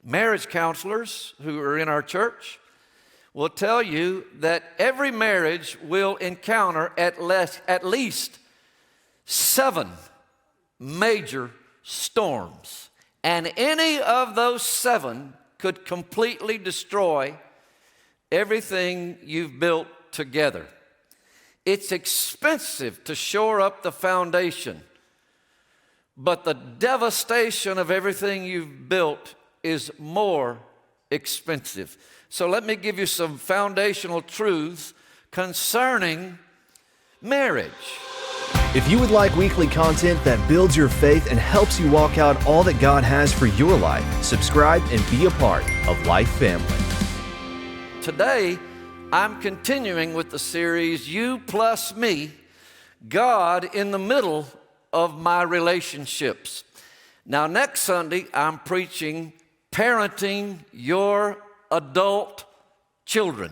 Marriage counselors who are in our church will tell you that every marriage will encounter at least 7 major storms. And any of those 7 could completely destroy everything you've built together. It's expensive to shore up the foundation, but the devastation of everything you've built is more expensive. So let me give you some foundational truths concerning marriage. If you would like weekly content that builds your faith and helps you walk out all that God has for your life, subscribe and be a part of Life Family. Today, I'm continuing with the series, You Plus Me, God in the Middle of My Relationships. Now, next Sunday, I'm preaching Parenting Your Adult Children.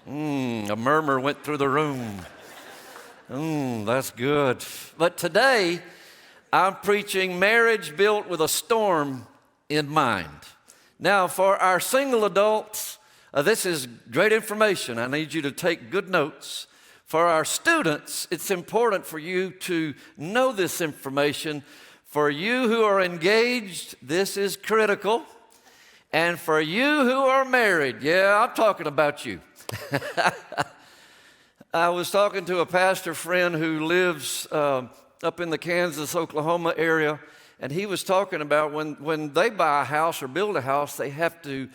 A murmur went through the room. That's good. But today, I'm preaching Marriage Built with a Storm in Mind. Now, for our single adults, this is great information. I need you to take good notes. For our students, it's important for you to know this information. For you who are engaged, this is critical. And for you who are married, yeah, I'm talking about you. I was talking to a pastor friend who lives up in the Kansas, Oklahoma area, and he was talking about when they buy a house or build a house, they have to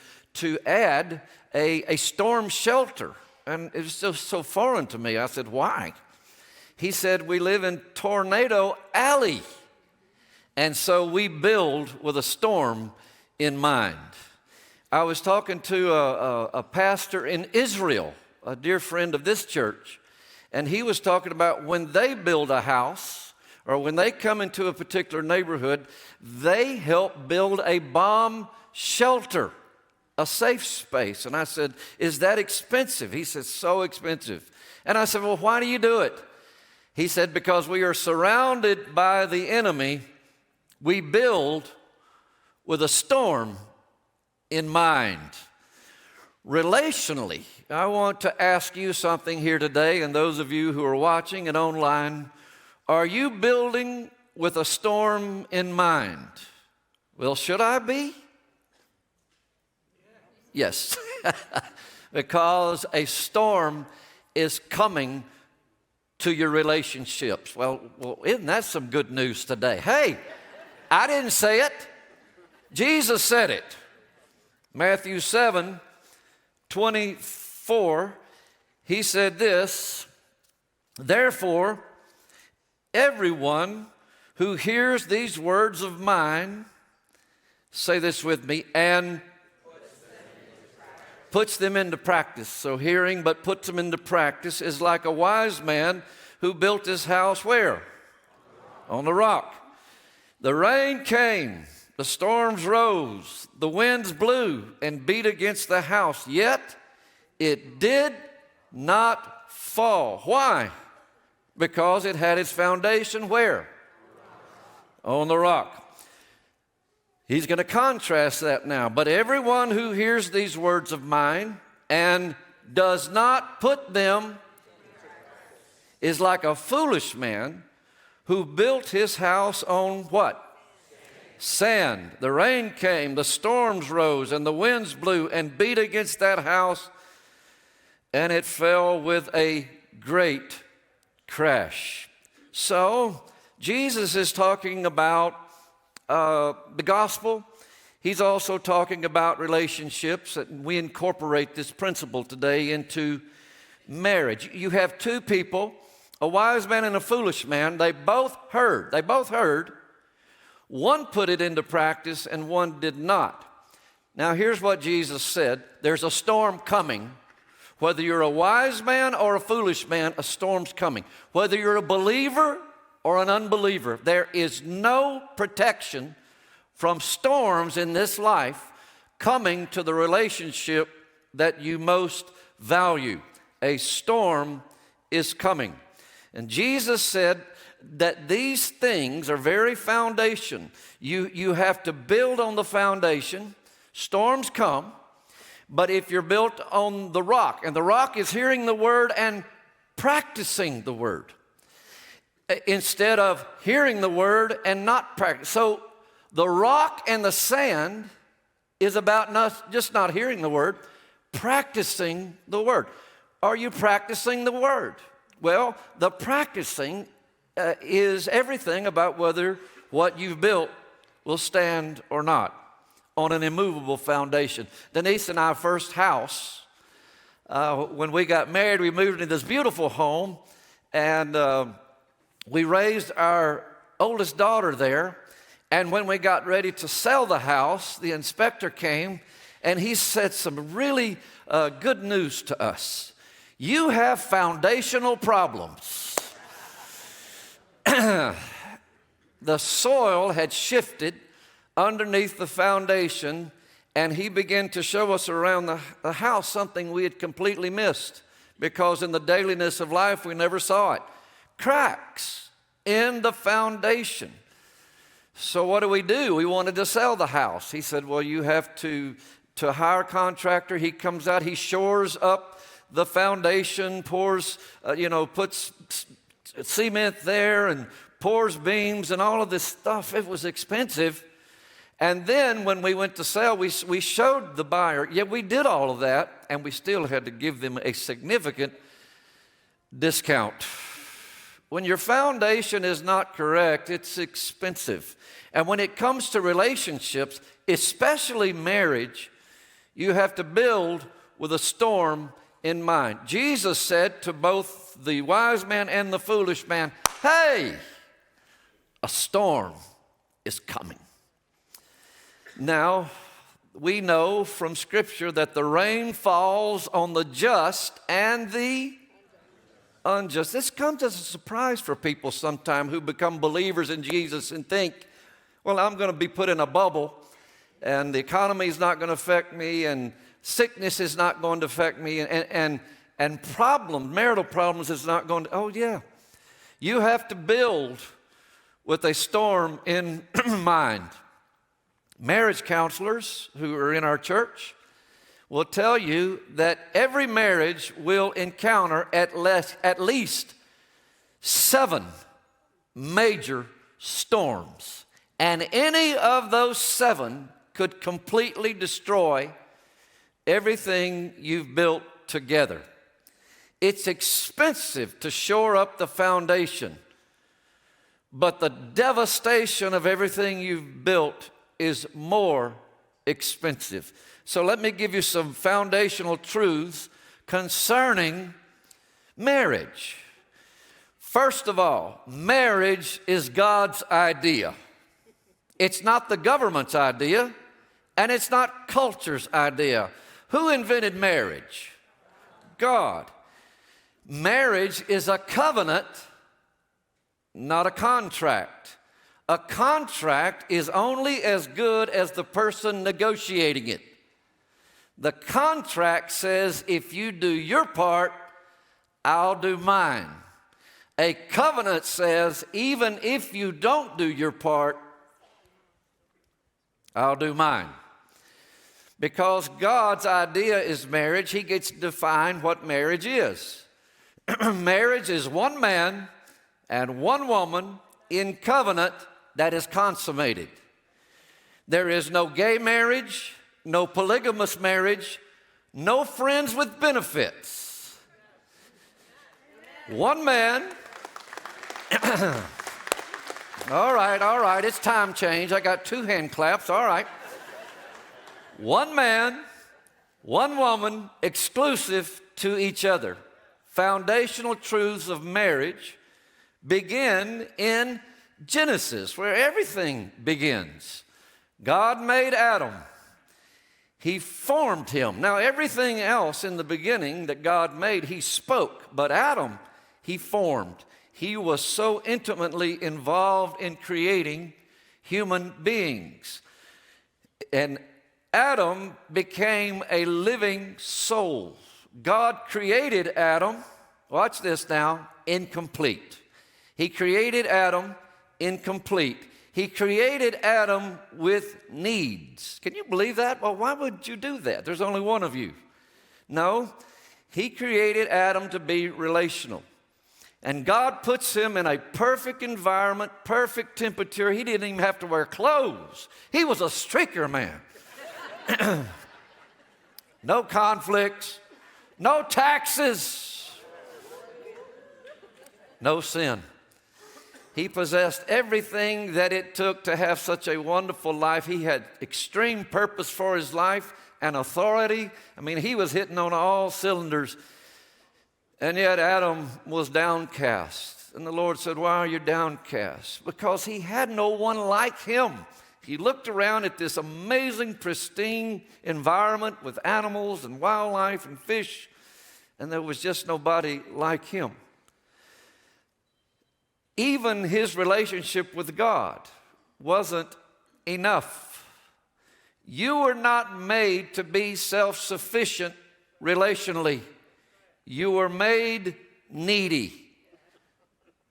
add a storm shelter. And it was just so foreign to me. I said, why? He said, we live in Tornado Alley. And so we build with a storm in mind. I was talking to a pastor in Israel, a dear friend of this church, and he was talking about when they build a house or when they come into a particular neighborhood, they help build a bomb shelter, a safe space. And I said, is that expensive? He said, so expensive. And I said, well, why do you do it? He said, because we are surrounded by the enemy. We build with a storm in mind. Relationally, I want to ask you something here today, and those of you who are watching and online, are you building with a storm in mind? Well, should I be? Yes, because a storm is coming to your relationships. Well, isn't that some good news today? Hey, I didn't say it. Jesus said it. Matthew 7:24, he said this, therefore, everyone who hears these words of mine, say this with me, and puts them into practice. So hearing but puts them into practice is like a wise man who built his house where? On the rock. The rain came, the storms rose, the winds blew and beat against the house, yet it did not fall. Why? Because it had its foundation where? On the rock. He's going to contrast that now. But everyone who hears these words of mine and does not put them is like a foolish man who built his house on what? Sand. The rain came, the storms rose, and the winds blew and beat against that house, and it fell with a great crash. So, Jesus is talking about the gospel. He's also talking about relationships, and we incorporate this principle today into marriage. You have two people, a wise man and a foolish man. They both heard. One put it into practice and one did not. Now here's what Jesus said. There's a storm coming. Whether you're a wise man or a foolish man, a storm's coming. Whether you're a believer or an unbeliever, there is no protection from storms in this life coming to the relationship that you most value. A storm is coming. And Jesus said, that these things are very foundation. You have to build on the foundation. Storms come, but if you're built on the rock, and the rock is hearing the word and practicing the word, instead of hearing the word and not practice. So the rock and the sand is about not hearing the word, practicing the word. Are you practicing the word? Well, the practicing is everything about whether what you've built will stand or not on an immovable foundation. Denise and our first house, when we got married, we moved into this beautiful home, and we raised our oldest daughter there. And when we got ready to sell the house, the inspector came, and he said some really good news to us. You have foundational problems. The soil had shifted underneath the foundation, and he began to show us around the house something we had completely missed, because in the dailiness of life we never saw it. Cracks in the foundation. So what do? We wanted to sell the house. He said, well, you have to hire a contractor. He comes out, he shores up the foundation, pours, puts cement there and pours beams and all of this stuff. It was expensive. And then when we went to sell, we showed the buyer, yeah, we did all of that, and we still had to give them a significant discount. When your foundation is not correct, it's expensive. And when it comes to relationships, especially marriage, you have to build with a storm in mind. Jesus said to both the wise man and the foolish man, hey, a storm is coming. Now, we know from Scripture that the rain falls on the just and the unjust. This comes as a surprise for people sometimes who become believers in Jesus and think, well, I'm going to be put in a bubble, and the economy is not going to affect me, and sickness is not going to affect me, and marital problems is not going to, oh yeah. You have to build with a storm in mind. Marriage counselors who are in our church will tell you that every marriage will encounter at least 7 major storms. And any of those 7 could completely destroy everything you've built together. It's expensive to shore up the foundation, but the devastation of everything you've built is more expensive. So let me give you some foundational truths concerning marriage. First of all, marriage is God's idea. It's not the government's idea, and it's not culture's idea. Who invented marriage? God. Marriage is a covenant, not a contract. A contract is only as good as the person negotiating it. The contract says, if you do your part, I'll do mine. A covenant says, even if you don't do your part, I'll do mine. Because God's idea is marriage, He gets to define what marriage is. Marriage is one man and one woman in covenant that is consummated. There is no gay marriage, no polygamous marriage, no friends with benefits. One man. All right, it's time change. I got 2 hand claps, all right. One man, one woman, exclusive to each other. Foundational truths of marriage begin in Genesis, where everything begins. God made Adam. He formed him. Now, everything else in the beginning that God made, He spoke. But Adam, He formed. He was so intimately involved in creating human beings. And Adam became a living soul. God created Adam, watch this now, incomplete. He created Adam incomplete. He created Adam with needs. Can you believe that? Well, why would you do that? There's only one of you. No, he created Adam to be relational. And God puts him in a perfect environment, perfect temperature. He didn't even have to wear clothes. He was a streaker man. No conflicts, no taxes, no sin. He possessed everything that it took to have such a wonderful life. He had extreme purpose for his life and authority. I mean, he was hitting on all cylinders. And yet Adam was downcast. And the Lord said, why are you downcast? Because he had no one like him. He looked around at this amazing, pristine environment with animals and wildlife and fish, and there was just nobody like him. Even his relationship with God wasn't enough. You were not made to be self-sufficient relationally. You were made needy.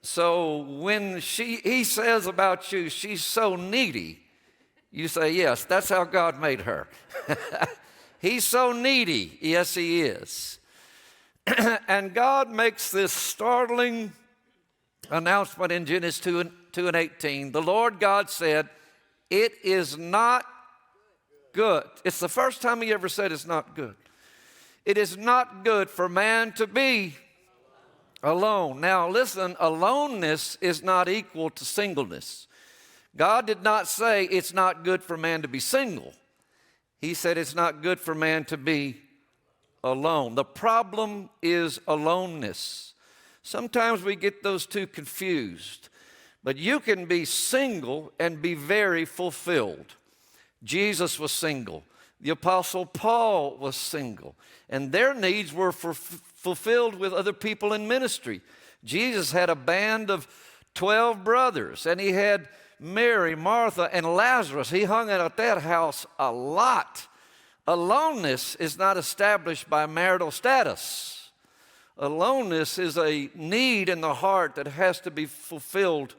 So when he says about you, she's so needy, you say, yes, that's how God made her. He's so needy. Yes, he is. And God makes this startling announcement in Genesis 2 and 18. The Lord God said, it is not good. It's the first time he ever said it's not good. It is not good for man to be alone. Now listen, aloneness is not equal to singleness. God did not say it's not good for man to be single. He said it's not good for man to be alone. The problem is aloneness. Sometimes we get those two confused. But you can be single and be very fulfilled. Jesus was single. The Apostle Paul was single. And their needs were fulfilled with other people in ministry. Jesus had a band of 12 brothers, and he had Mary, Martha, and Lazarus. He hung out at that house a lot. Aloneness is not established by marital status. Aloneness is a need in the heart that has to be fulfilled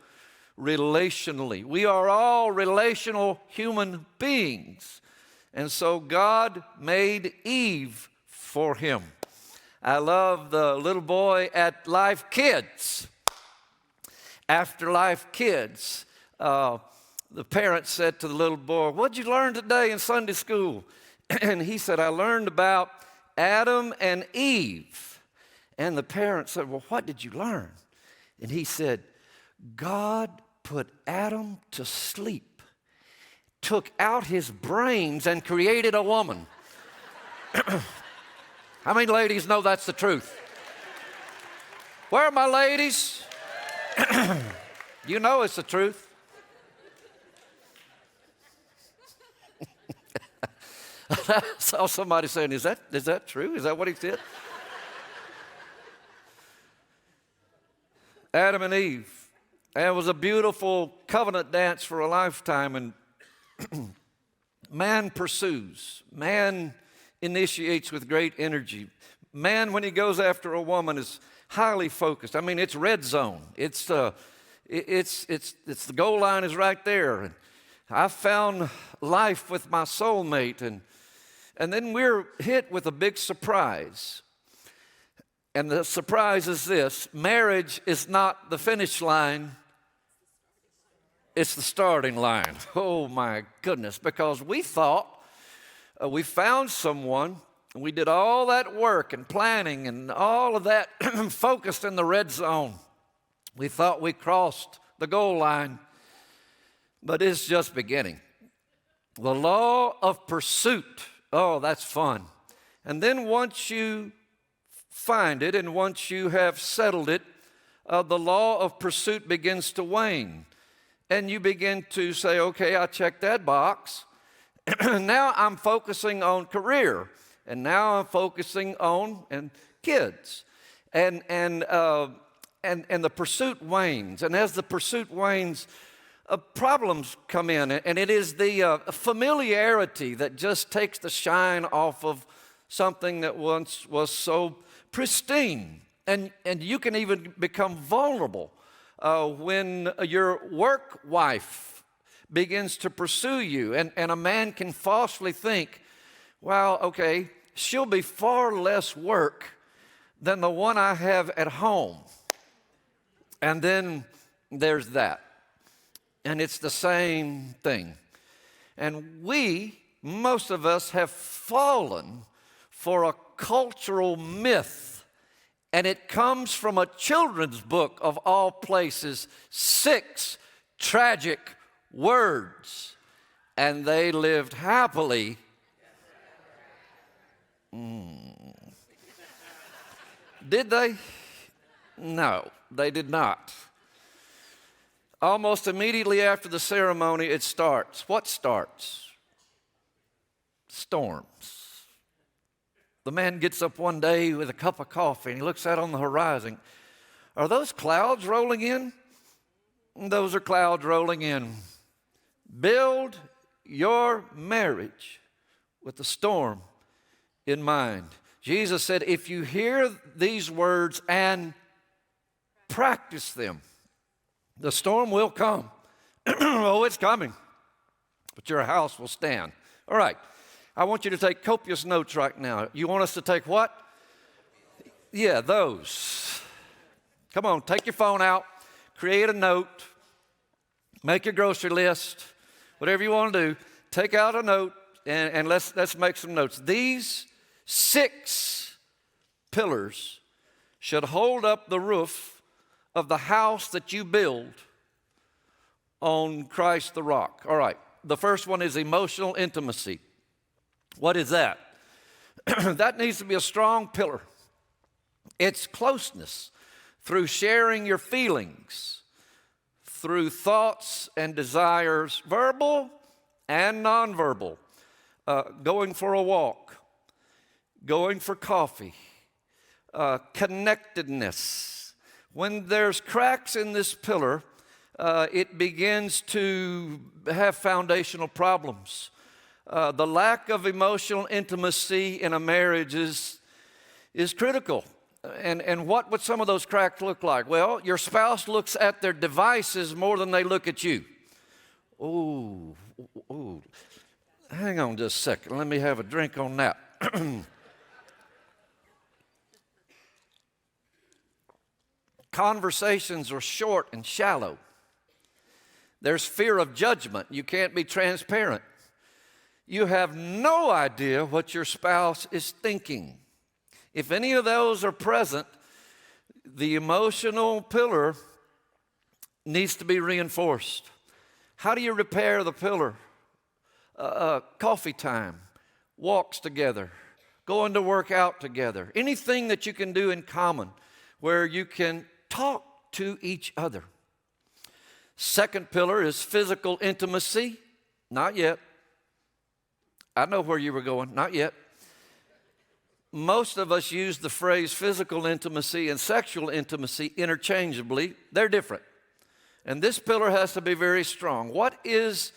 relationally. We are all relational human beings. And so God made Eve for him. I love the little boy at Life Kids. After Life Kids, the parent said to the little boy, what'd you learn today in Sunday school? And he said, I learned about Adam and Eve. And the parent said, well, what did you learn? And he said, God put Adam to sleep, took out his brains and created a woman. How many ladies know that's the truth? Where are my ladies? You know it's the truth. I saw somebody saying, is that true? Is that what he said? Adam and Eve. And it was a beautiful covenant dance for a lifetime. And man pursues. Man initiates with great energy. Man, when he goes after a woman, is highly focused. I mean, it's red zone. It's the goal line is right there. And I found life with my soulmate, and then we're hit with a big surprise. And the surprise is this: marriage is not the finish line, it's the starting line. Oh my goodness, because we thought we found someone, and we did all that work and planning and all of that focused in the red zone. We thought we crossed the goal line, but it's just beginning. The law of pursuit, oh, that's fun. And then once you find it and once you have settled it, the law of pursuit begins to wane. And you begin to say, okay, I checked that box. Now I'm focusing on career. And now I'm focusing on kids. And the pursuit wanes. And as the pursuit wanes, problems come in. And it is the familiarity that just takes the shine off of something that once was so pristine. And you can even become vulnerable when your work wife begins to pursue you, and a man can falsely think, well, okay, she'll be far less work than the one I have at home. And then there's that. And it's the same thing. And most of us, have fallen for a cultural myth. And it comes from a children's book of all places, 6 tragic words. And they lived happily. Did they? No, they did not. Almost immediately after the ceremony, it starts. What starts? Storms. The man gets up one day with a cup of coffee and he looks out on the horizon. Are those clouds rolling in? Those are clouds rolling in. Build your marriage with the storm in mind. Jesus said, if you hear these words and practice them, the storm will come. Oh, it's coming. But your house will stand. All right. I want you to take copious notes right now. You want us to take what? Yeah, those. Come on, take your phone out, create a note, make your grocery list, whatever you want to do. Take out a note and let's make some notes. These 6 pillars should hold up the roof of the house that you build on Christ the rock. All right, the first one is emotional intimacy. What is that? That needs to be a strong pillar. It's closeness through sharing your feelings, through thoughts and desires, verbal and nonverbal, going for a walk, going for coffee, connectedness. When there's cracks in this pillar, it begins to have foundational problems. The lack of emotional intimacy in a marriage is critical. And what would some of those cracks look like? Well, your spouse looks at their devices more than they look at you. Ooh. Hang on just a second. Let me have a drink on that. Conversations are short and shallow. There's fear of judgment. You can't be transparent. You have no idea what your spouse is thinking. If any of those are present, the emotional pillar needs to be reinforced. How do you repair the pillar? Coffee time, walks together, going to work out together. Anything that you can do in common where you can talk to each other. Second pillar is physical intimacy. Not yet. I know where you were going. Not yet. Most of us use the phrase physical intimacy and sexual intimacy interchangeably. They're different. And this pillar has to be very strong. What is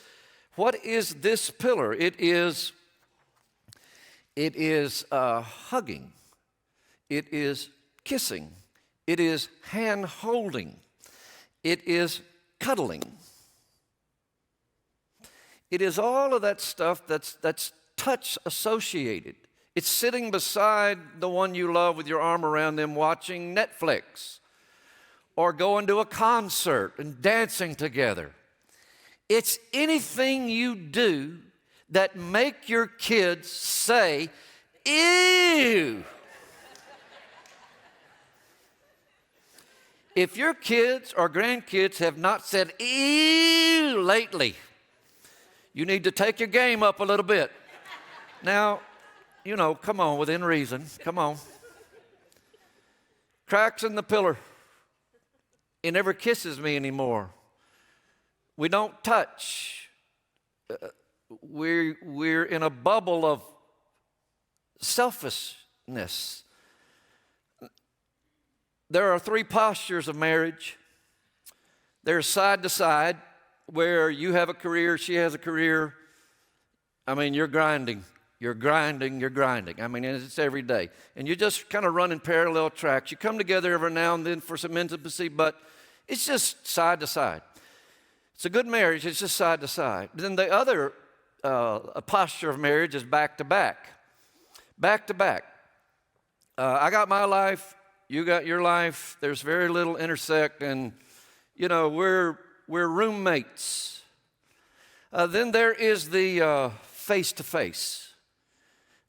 this pillar? It is hugging. It is kissing. It is hand holding. It is cuddling. It is all of that stuff that's touch associated. It's sitting beside the one you love with your arm around them watching Netflix or going to a concert and dancing together. It's anything you do that make your kids say, ew. If your kids or grandkids have not said ew lately, you need to take your game up a little bit. Now, come on, within reason. Come on. Cracks in the pillar. He never kisses me anymore. We don't touch. We're in a bubble of selfishness. There are 3 postures of marriage. There's side to side, where you have a career, she has a career. I mean, you're grinding. I mean, it's every day. And you just kind of run in parallel tracks. You come together every now and then for some intimacy, but It's just side to side. It's a good marriage. It's just side to side. Then the other posture of marriage is back to back. Back to back. I got my life. You got your life. There's very little intersect, and we're roommates. Then there is the face to face.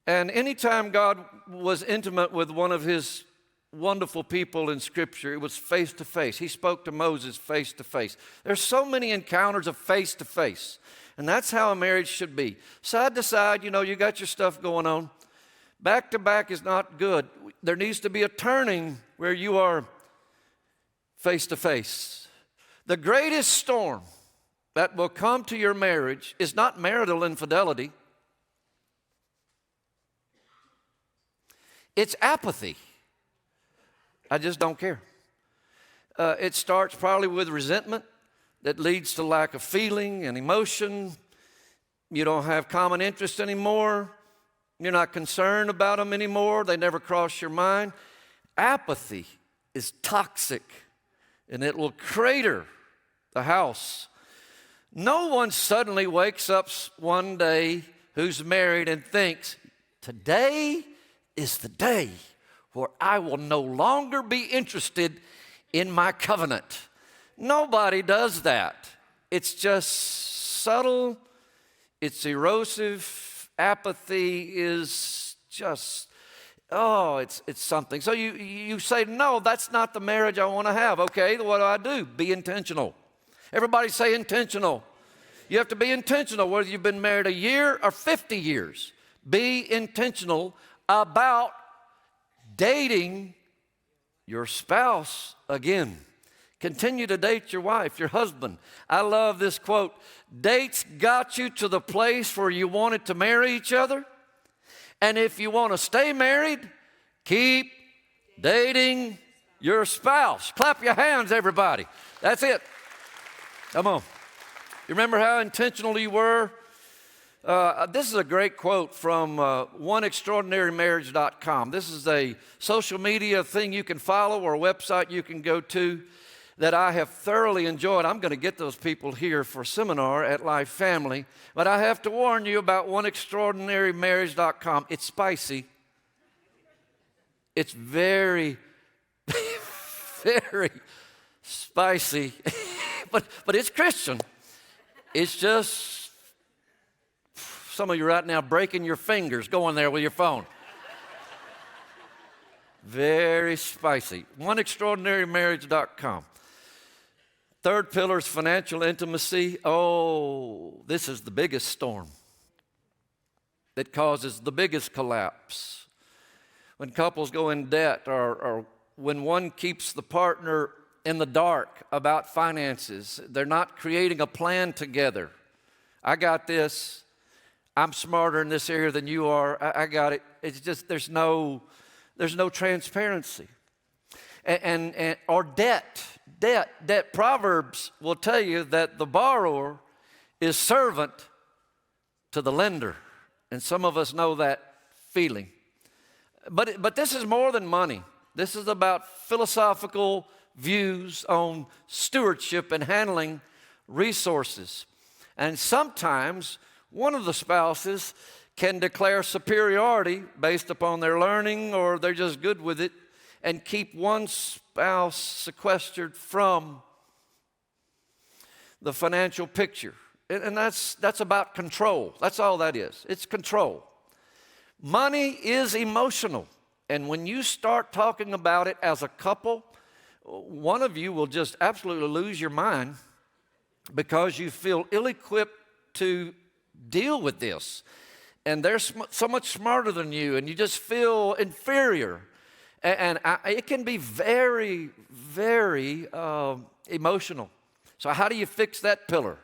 And anytime God was intimate with one of his wonderful people in Scripture, it was face to face. He spoke to Moses face to face. There's so many encounters of face to face. And that's how a marriage should be. Side to side, you got your stuff going on. Back to back is not good. There needs to be a turning where you are face to face. The greatest storm that will come to your marriage is not marital infidelity. It's apathy. I just don't care. It starts probably with resentment that leads to lack of feeling and emotion. You don't have common interest anymore. You're not concerned about them anymore. They never cross your mind. Apathy is toxic, and it will crater the house. No one suddenly wakes up one day who's married and thinks, today is the day where I will no longer be interested in my covenant. Nobody does that. It's just subtle. It's erosive. Apathy is just, it's something. So you say, no, that's not the marriage I want to have. Okay, what do? Be intentional. Everybody say intentional. You have to be intentional, whether you've been married a year or 50 years. Be intentional about dating your spouse again. Continue to date your wife, your husband. I love this quote. Dates got you to the place where you wanted to marry each other. And if you want to stay married, keep dating your spouse. Clap your hands, everybody. That's it. Come on. You remember how intentional you were? This is a great quote from oneextraordinarymarriage.com. This is a social media thing you can follow or a website you can go to that I have thoroughly enjoyed. I'm going to get those people here for a seminar at LifeFamily, but I have to warn you about oneextraordinarymarriage.com. It's spicy. It's very, very spicy, but it's Christian. It's just, some of you right now breaking your fingers going there with your phone. Very spicy. oneextraordinarymarriage.com. Third pillar is financial intimacy. Oh, this is the biggest storm that causes the biggest collapse. When couples go in debt or when one keeps the partner in the dark about finances, they're not creating a plan together. I got this. I'm smarter in this area than you are. I got it. It's just there's no transparency. Or debt. Proverbs will tell you that the borrower is servant to the lender. And some of us know that feeling. But this is more than money. This is about philosophical views on stewardship and handling resources. And sometimes one of the spouses can declare superiority based upon their learning, or they're just good with it, and keep one spouse sequestered from the financial picture. And that's about control. That's all that is. It's control. Money is emotional. And when you start talking about it as a couple, one of you will just absolutely lose your mind because you feel ill-equipped to deal with this. And they're so much smarter than you, and you just feel inferior. And it can be very, very emotional. So how do you fix that pillar?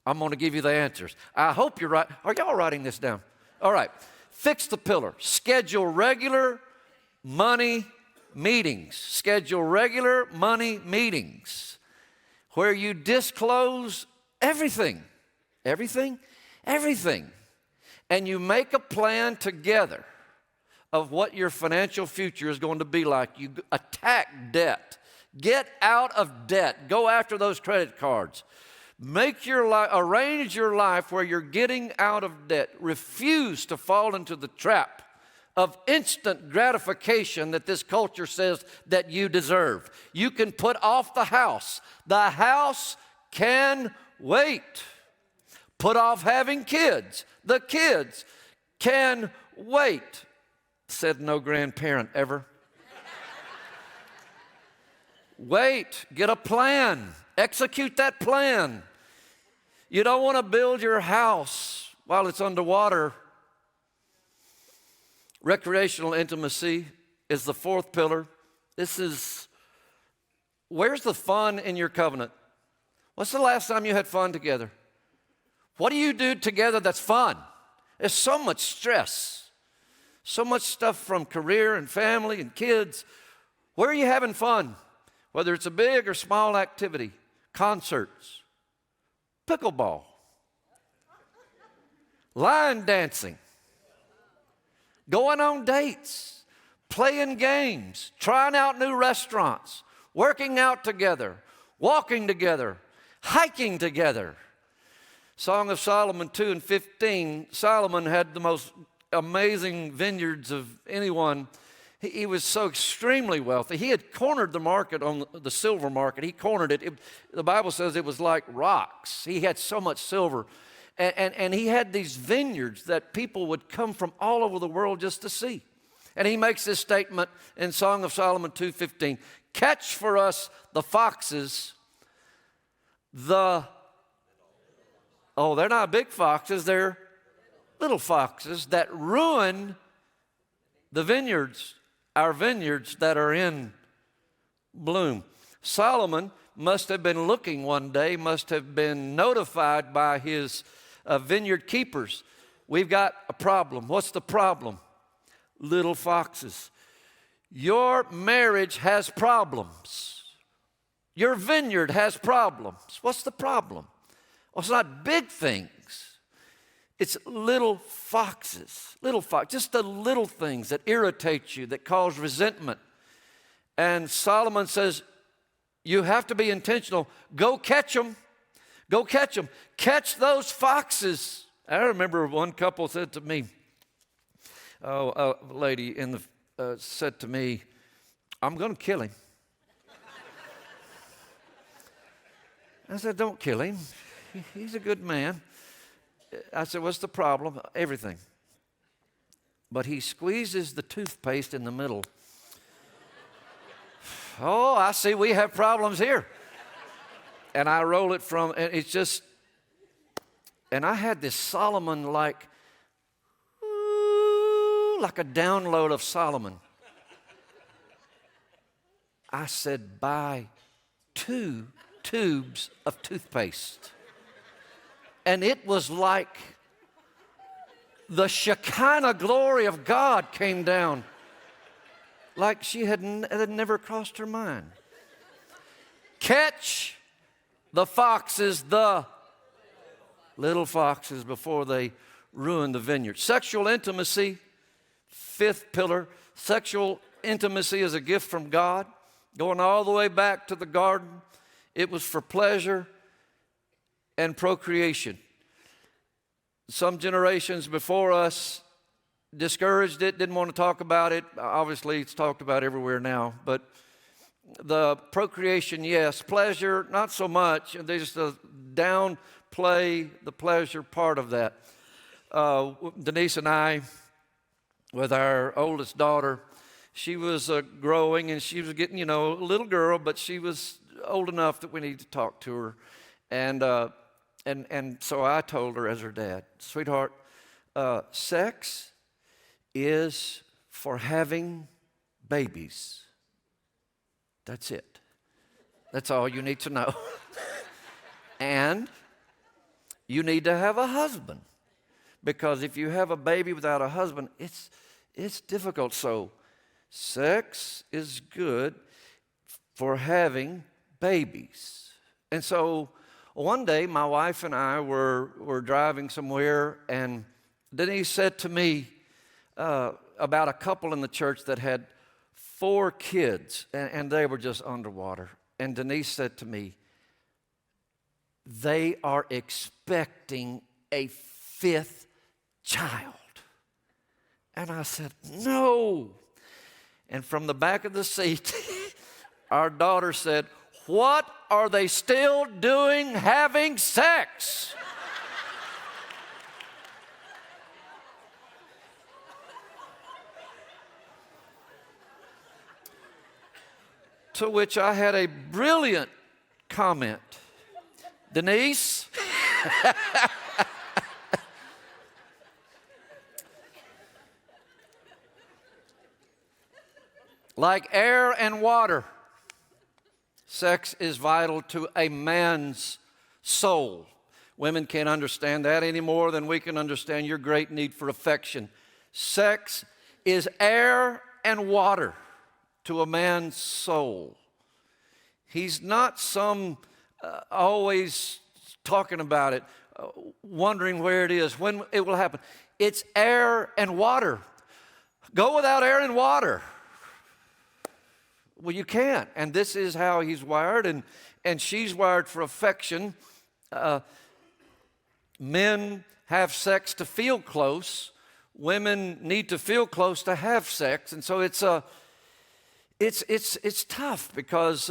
I'm going to give you the answers. I hope you're right. Are y'all writing this down? All right. Fix the pillar. Schedule regular money meetings. Schedule regular money meetings where you disclose everything. Everything? Everything. And you make a plan together of what your financial future is going to be like. You attack debt. Get out of debt. Go after those credit cards. Arrange your life where you're getting out of debt. Refuse to fall into the trap of instant gratification that this culture says that you deserve. You can put off the house. The house can wait. Put off having kids. The kids can wait. Said no grandparent ever. Wait, get a plan. Execute that plan. You don't want to build your house while it's underwater. Recreational intimacy is the fourth pillar. Where's the fun in your covenant? What's the last time you had fun together? What do you do together that's fun? There's so much stress, so much stuff from career and family and kids. Where are you having fun? Whether it's a big or small activity, concerts, pickleball, line dancing, going on dates, playing games, trying out new restaurants, working out together, walking together, hiking together. Song of Solomon 2:15, Solomon had the most amazing vineyards of anyone. He was so extremely wealthy. He had cornered the market on the silver market. He cornered it. The Bible says it was like rocks. He had so much silver. And he had these vineyards that people would come from all over the world just to see. And he makes this statement in Song of Solomon 2:15, catch for us the foxes, they're not big foxes, they're little foxes that ruin the vineyards, our vineyards that are in bloom. Solomon must have been looking one day, must have been notified by his vineyard keepers. We've got a problem. What's the problem? Little foxes. Your marriage has problems. Your vineyard has problems. What's the problem? Well, it's not big things. It's little foxes, just the little things that irritate you, that cause resentment. And Solomon says, you have to be intentional. Go catch them. Go catch them. Catch those foxes. I remember one couple said to me, a lady said to me, I'm going to kill him. I said, don't kill him. He's a good man. I said, what's the problem? Everything. But he squeezes the toothpaste in the middle. Oh, I see we have problems here. And I roll it from, and it's just, and I had this Solomon like a download of Solomon. I said, buy 2 tubes of toothpaste. And it was like the Shekinah glory of God came down, like it had never crossed her mind. Catch the foxes, the little foxes, before they ruin the vineyard. Sexual intimacy, 5th pillar. Sexual intimacy is a gift from God, going all the way back to the garden. It was for pleasure and procreation. Some generations before us discouraged it, didn't want to talk about it. Obviously, it's talked about everywhere now. But the procreation, yes. Pleasure, not so much. They just downplay the pleasure part of that. Denise and I, with our oldest daughter, she was growing and she was getting, a little girl, but she was old enough that we needed to talk to her. And so I told her as her dad, sweetheart, sex is for having babies. That's it. That's all you need to know. And you need to have a husband, because if you have a baby without a husband, it's difficult. So sex is good for having babies. And so one day my wife and I were driving somewhere, and Denise said to me about a couple in the church that had 4 kids, and they were just underwater. And Denise said to me, they are expecting a 5th child. And I said, no. And from the back of the seat, our daughter said, what are they still doing having sex? To which I had a brilliant comment. Denise, like air and water, sex is vital to a man's soul. Women can't understand that any more than we can understand your great need for affection. Sex is air and water to a man's soul. He's not some always talking about it, wondering where it is, when it will happen. It's air and water. Go without air and water. Well, you can't. And this is how he's wired, and she's wired for affection. Men have sex to feel close. Women need to feel close to have sex. And so it's tough because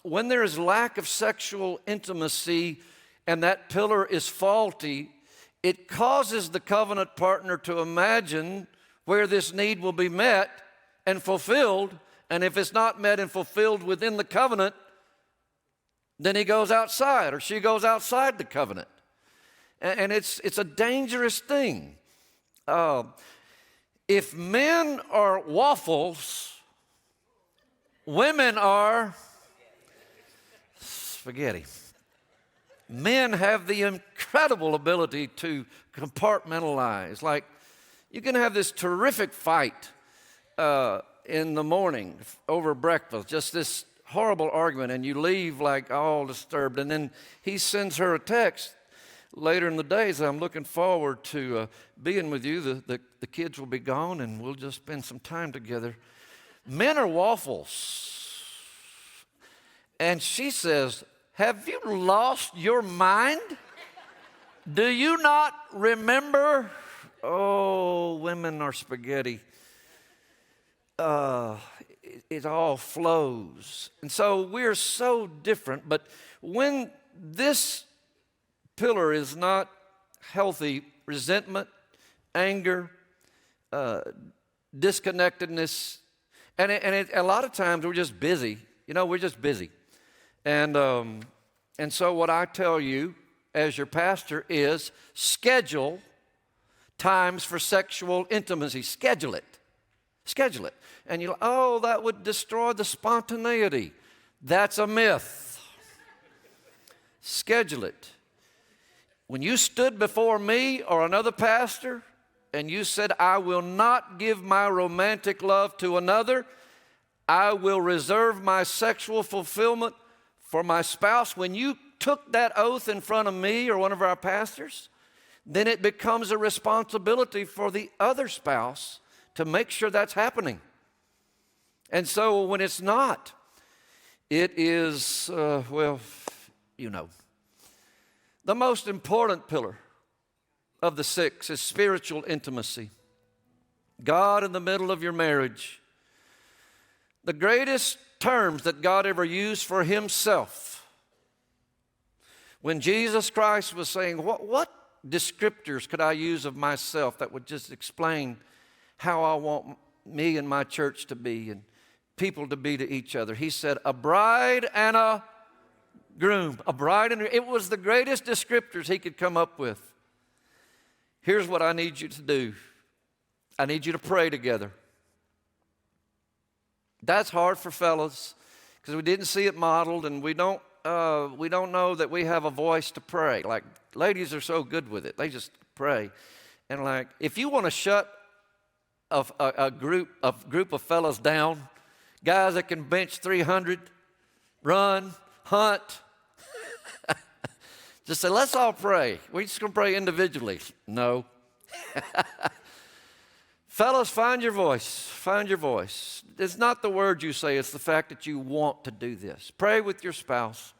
when there is lack of sexual intimacy and that pillar is faulty, it causes the covenant partner to imagine where this need will be met and fulfilled. And if it's not met and fulfilled within the covenant, then he goes outside or she goes outside the covenant. And it's a dangerous thing. If men are waffles, women are spaghetti. Men have the incredible ability to compartmentalize. Like, you can have this terrific fight in the morning over breakfast, just this horrible argument, and you leave like all disturbed. And then he sends her a text later in the day, says, I'm looking forward to being with you. The kids will be gone, and we'll just spend some time together. Men are waffles. And she says, have you lost your mind? Do you not remember? Oh, women are spaghetti. It all flows. And so we're so different. But when this pillar is not healthy, resentment, anger, disconnectedness, and a lot of times we're just busy. We're just busy. And so what I tell you as your pastor is schedule times for sexual intimacy. Schedule it. Schedule it. And that would destroy the spontaneity. That's a myth. Schedule it. When you stood before me or another pastor and you said, I will not give my romantic love to another, I will reserve my sexual fulfillment for my spouse. When you took that oath in front of me or one of our pastors, then it becomes a responsibility for the other spouse to make sure that's happening. And so when it's not, it is, the most important pillar of the 6 is spiritual intimacy. God in the middle of your marriage. The greatest terms that God ever used for himself. When Jesus Christ was saying, what descriptors could I use of myself that would just explain how I want me and my church to be and people to be to each other? He said, a bride and a groom. A bride and it was the greatest descriptors he could come up with. Here's what I need you to do. I need you to pray together. That's hard for fellas because we didn't see it modeled, and we don't know that we have a voice to pray. Like, ladies are so good with it. They just pray. And like, if you want to shut a group of fellas down, guys that can bench 300, run, hunt, just say, let's all pray. We're just going to pray individually. No. Fellas, find your voice. Find your voice. It's not the words you say, it's the fact that you want to do this. Pray with your spouse.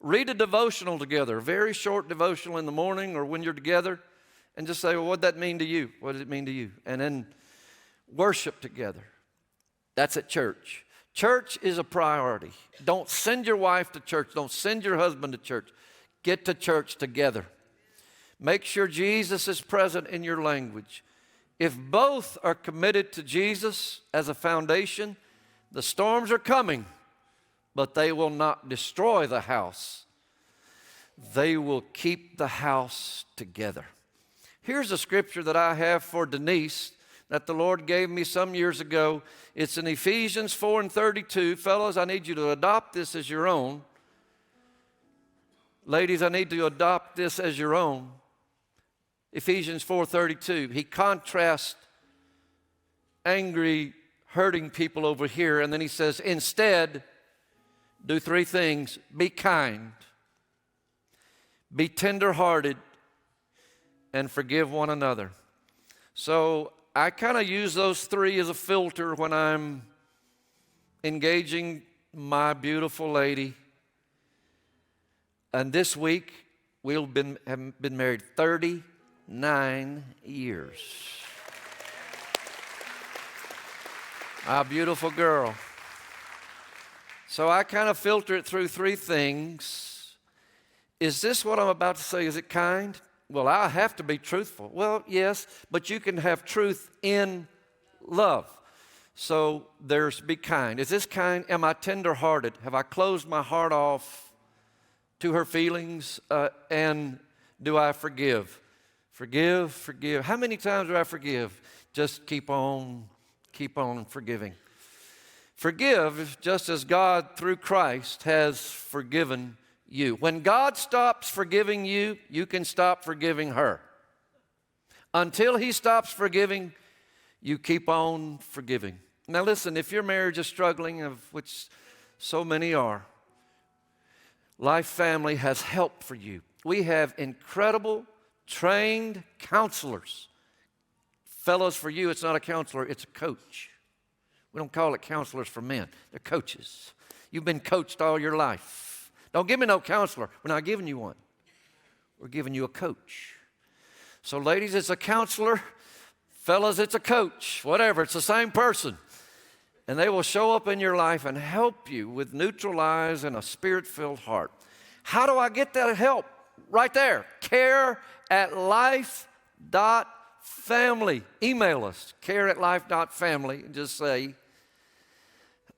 Read a devotional together, a very short devotional in the morning or when you're together, and just say, well, what did that mean to you? What did it mean to you? And then worship together. That's at church. Church is a priority. Don't send your wife to church. Don't send your husband to church. Get to church together. Make sure Jesus is present in your language. If both are committed to Jesus as a foundation, the storms are coming, but they will not destroy the house. They will keep the house together. Here's a scripture that I have for Denise that the Lord gave me some years ago. It's in Ephesians 4:32. Fellows, I need you to adopt this as your own. Ladies, I need to adopt this as your own. Ephesians 4:32. He contrasts angry, hurting people over here, and then he says, instead, do three things. Be kind, be tender-hearted, and forgive one another. So I kind of use those three as a filter when I'm engaging my beautiful lady. And this week, we'll have been married 39 years. Our beautiful girl. So I kind of filter it through three things. Is this what I'm about to say? Is it kind? Well, I have to be truthful. Well, yes, but you can have truth in love. So there's be kind. Is this kind? Am I tender-hearted? Have I closed my heart off to her feelings? And do I forgive? Forgive. How many times do I forgive? Just keep on forgiving. Forgive just as God through Christ has forgiven you. When God stops forgiving you, you can stop forgiving her. Until He stops forgiving, you keep on forgiving. Now listen, if your marriage is struggling, of which so many are, LifeFamily has help for you. We have incredible, trained counselors. Fellows, for you, it's not a counselor, it's a coach. We don't call it counselors for men. They're coaches. You've been coached all your life. Don't give me no counselor. We're not giving you one. We're giving you a coach. So ladies, it's a counselor. Fellas, it's a coach. Whatever, it's the same person. And they will show up in your life and help you with neutral eyes and a spirit-filled heart. How do I get that help? Right there. care@life.family. Email us, care@life.family, and just say,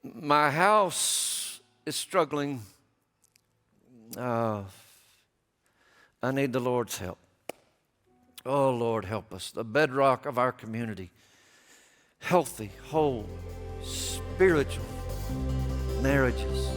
my house is struggling. I need the Lord's help. Oh, Lord, help us. The bedrock of our community. Healthy, whole, spiritual marriages.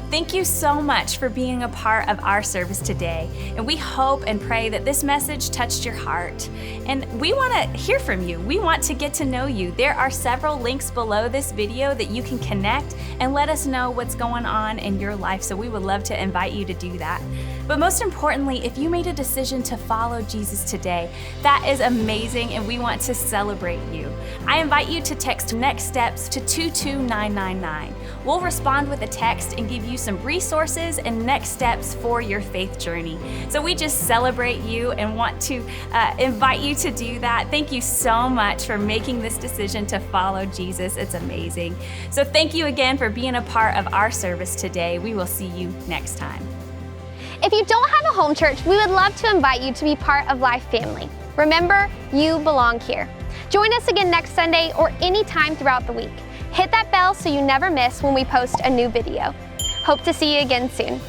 Thank you so much for being a part of our service today. And we hope and pray that this message touched your heart. And we want to hear from you. We want to get to know you. There are several links below this video that you can connect and let us know what's going on in your life. So we would love to invite you to do that. But most importantly, if you made a decision to follow Jesus today, that is amazing and we want to celebrate you. I invite you to text Next Steps to 22999. We'll respond with a text and give you some resources and next steps for your faith journey. So we just celebrate you and want to invite you to do that. Thank you so much for making this decision to follow Jesus. It's amazing. So thank you again for being a part of our service today. We will see you next time. If you don't have a home church, we would love to invite you to be part of LifeFamily. Remember, you belong here. Join us again next Sunday or any time throughout the week. Hit that bell so you never miss when we post a new video. Hope to see you again soon.